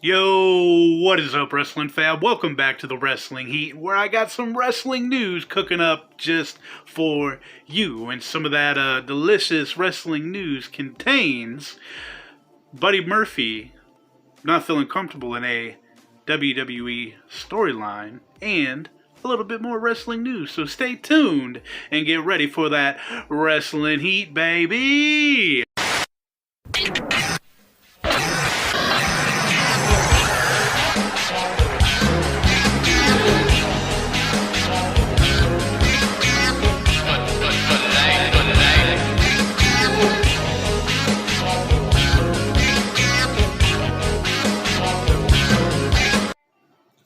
Yo, what is up, Wrestling Fab? Welcome back to the Wrestling Heat, where I got some wrestling news cooking up just for you. And some of that delicious wrestling news contains Buddy Murphy not feeling comfortable in a WWE storyline and a little bit more wrestling news. So stay tuned and get ready for that Wrestling Heat, baby!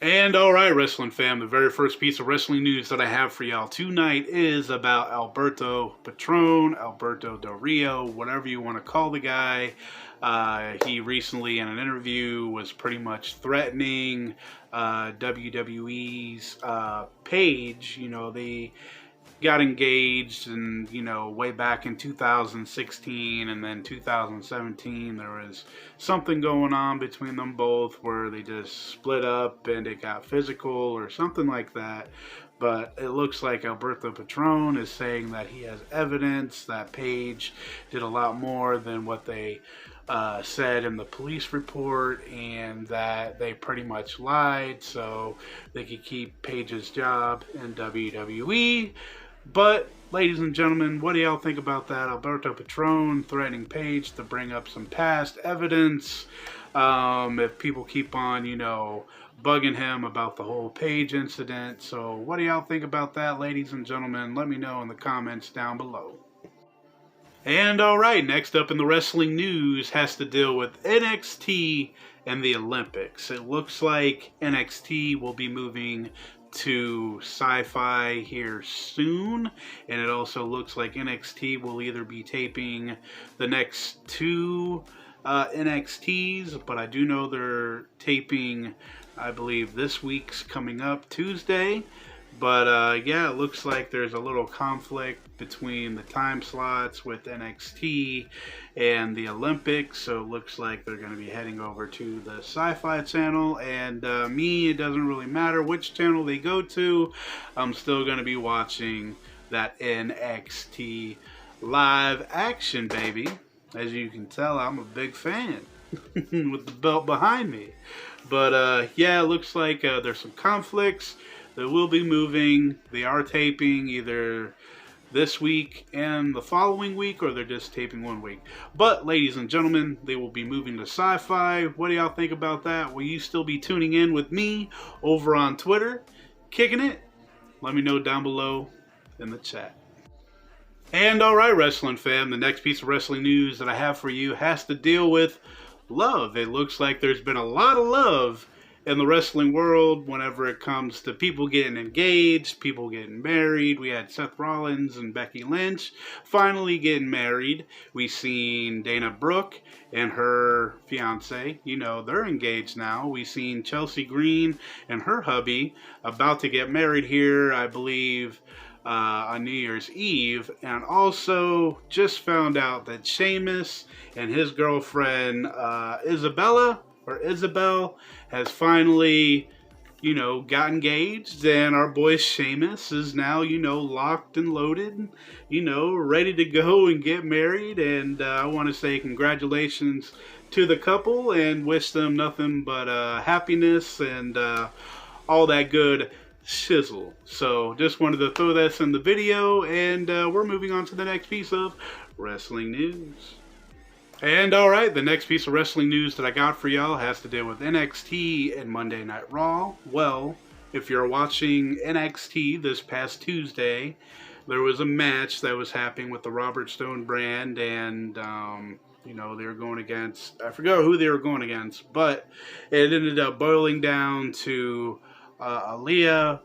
And alright, Wrestling Fam, the very first piece of wrestling news that I have for y'all tonight is about Alberto Patron, Alberto Del Rio, whatever you want to call the guy. He recently, in an interview, was pretty much threatening WWE's Paige. You know, they got engaged and, you know, way back in 2016 and then 2017 there was something going on between them both where they just split up and it got physical or something like that. But it looks like Alberto Patron is saying that he has evidence that Paige did a lot more than what they said in the police report, and that they pretty much lied so they could keep Paige's job in WWE. But, ladies and gentlemen, what do y'all think about that? Alberto Patron threatening Paige to bring up some past evidence. If people keep on, you know, bugging him about the whole Paige incident. So, what do y'all think about that, ladies and gentlemen? Let me know in the comments down below. And alright, next up in the wrestling news has to deal with NXT and the Olympics. It looks like NXT will be moving to Syfy here soon, and it also looks like NXT will either be taping the next two NXTs, but I do know they're taping, I believe, this week's coming up Tuesday. But yeah, it looks like there's a little conflict between the time slots with NXT and the Olympics. So it looks like they're going to be heading over to the Syfy channel. And me, it doesn't really matter which channel they go to. I'm still going to be watching that NXT live action, baby. As you can tell, I'm a big fan with the belt behind me. But yeah, it looks like there's some conflicts. They will be moving. They are taping either this week and the following week, or they're just taping one week. But, ladies and gentlemen, they will be moving to Syfy. What do y'all think about that? Will you still be tuning in with me over on Twitter? Kicking it? Let me know down below in the chat. And alright, Wrestling Fam, the next piece of wrestling news that I have for you has to deal with love. It looks like there's been a lot of love in the wrestling world whenever it comes to people getting engaged, people getting married. We had Seth Rollins and Becky Lynch finally getting married. We seen Dana Brooke and her fiance, you know, they're engaged now. We seen Chelsea Green and her hubby about to get married here, I believe, on New Year's Eve. And also just found out that Sheamus and his girlfriend Isabel has finally, you know, got engaged, and our boy Sheamus is now, you know, locked and loaded, you know, ready to go and get married. And I want to say congratulations to the couple and wish them nothing but happiness and all that good shizzle. So just wanted to throw this in the video, and we're moving on to the next piece of wrestling news. And alright, the next piece of wrestling news that I got for y'all has to do with NXT and Monday Night Raw. Well, if you're watching NXT this past Tuesday, there was a match that was happening with the Robert Stone brand, and you know, they were going against, I forgot who they were going against, but it ended up boiling down to Aaliyah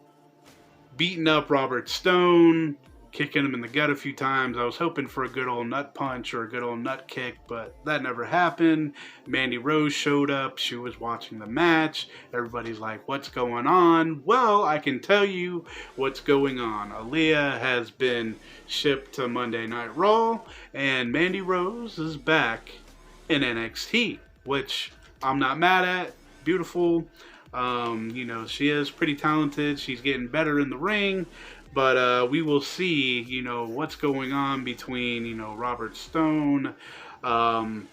beating up Robert Stone, kicking him in the gut a few times. I was hoping for a good old nut punch or a good old nut kick, but that never happened. Mandy Rose showed up. She was watching the match. Everybody's like, what's going on? Well, I can tell you what's going on. Aaliyah has been shipped to Monday Night Raw, and Mandy Rose is back in NXT, which I'm not mad at. beautiful. You know, she is pretty talented. She's getting better in the ring. But we will see, you know, what's going on between, you know, Robert Stone, John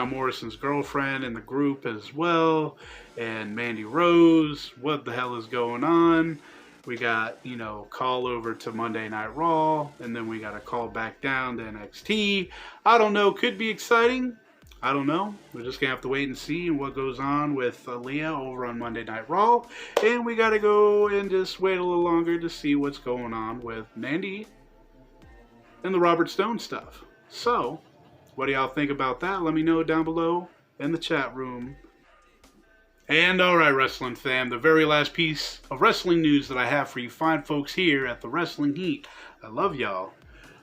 Morrison's girlfriend in the group as well, and Mandy Rose. What the hell is going on? We got, you know, call over to Monday Night Raw, and then we got a call back down to NXT. I don't know. Could be exciting. I don't know. We're just going to have to wait and see what goes on with Leah over on Monday Night Raw. And we got to go and just wait a little longer to see what's going on with Mandy and the Robert Stone stuff. So, what do y'all think about that? Let me know down below in the chat room. And alright, wrestling fam, the very last piece of wrestling news that I have for you fine folks here at the Wrestling Heat. I love y'all.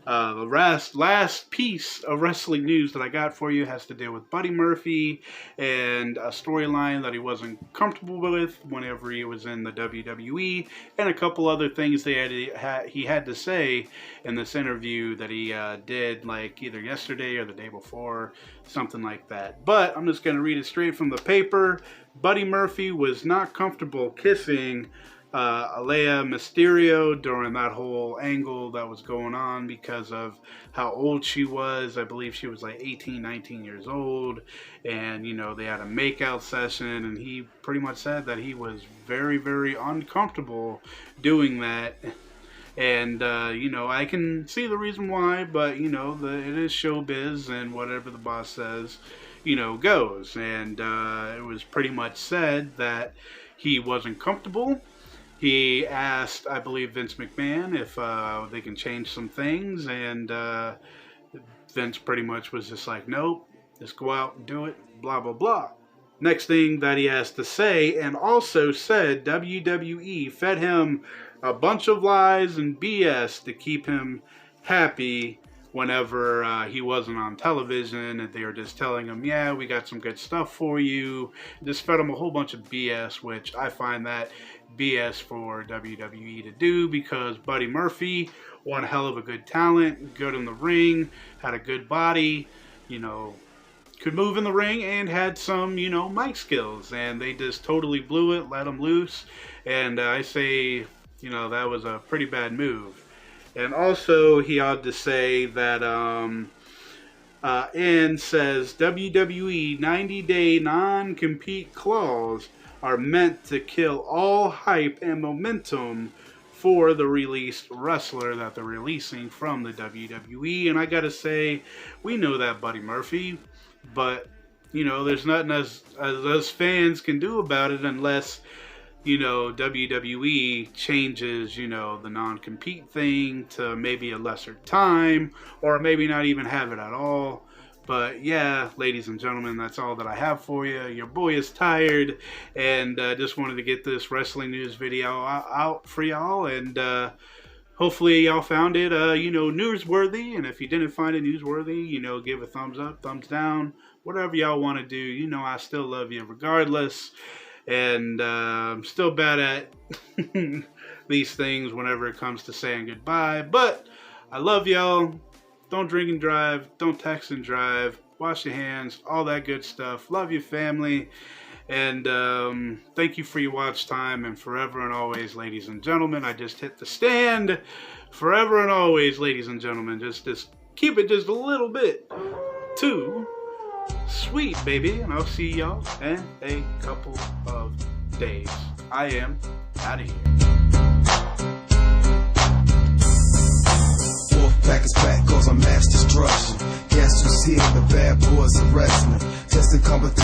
The last piece of wrestling news that I got for you has to do with Buddy Murphy and a storyline that he wasn't comfortable with whenever he was in the WWE, and a couple other things he had to say in this interview that he did like either yesterday or the day before, something like that. But I'm just going to read it straight from the paper. Buddy Murphy was not comfortable kissing Alea Mysterio during that whole angle that was going on because of how old she was. I believe she was like 18, 19 years old, and you know, they had a makeout session, and he pretty much said that he was very, very uncomfortable doing that. And you know, I can see the reason why, but you know, it is showbiz, and whatever the boss says, you know, goes. And it was pretty much said that he wasn't comfortable. He asked, I believe, Vince McMahon if they can change some things, and Vince pretty much was just like, nope, just go out and do it, blah, blah, blah. Next thing that he has to say, and also said WWE fed him a bunch of lies and BS to keep him happy whenever he wasn't on television, and they were just telling him, yeah, we got some good stuff for you. Just fed him a whole bunch of BS, which I find that BS for WWE to do, because Buddy Murphy, one hell of a good talent, good in the ring, had a good body, you know, could move in the ring, and had some, you know, mic skills, and they just totally blew it, let him loose, and I say, you know, that was a pretty bad move. And also, he ought to say that, Ann says, WWE 90-day non-compete clause are meant to kill all hype and momentum for the released wrestler that they're releasing from the WWE. And I gotta say, we know that, Buddy Murphy, but, you know, there's nothing as fans can do about it unless, you know, WWE changes, you know, the non-compete thing to maybe a lesser time, or maybe not even have it at all. But yeah, ladies and gentlemen, that's all that I have for you. Your boy is tired, and just wanted to get this wrestling news video out for y'all, and hopefully y'all found it, you know, newsworthy. And if you didn't find it newsworthy, you know, give a thumbs up, thumbs down, whatever y'all want to do. You know, I still love you regardless. And I'm still bad at these things whenever it comes to saying goodbye. But I love y'all. Don't drink and drive. Don't text and drive. Wash your hands. All that good stuff. Love your family. And thank you for your watch time. And forever and always, ladies and gentlemen, I just hit the stand. Forever and always, ladies and gentlemen. Just keep it just a little bit too sweet, baby. And I'll see y'all in a couple of days. I am out of here. Fourth pack is back, cause I'm mass destruction. Guess who's here? The bad boys of wrestling. Testing competition.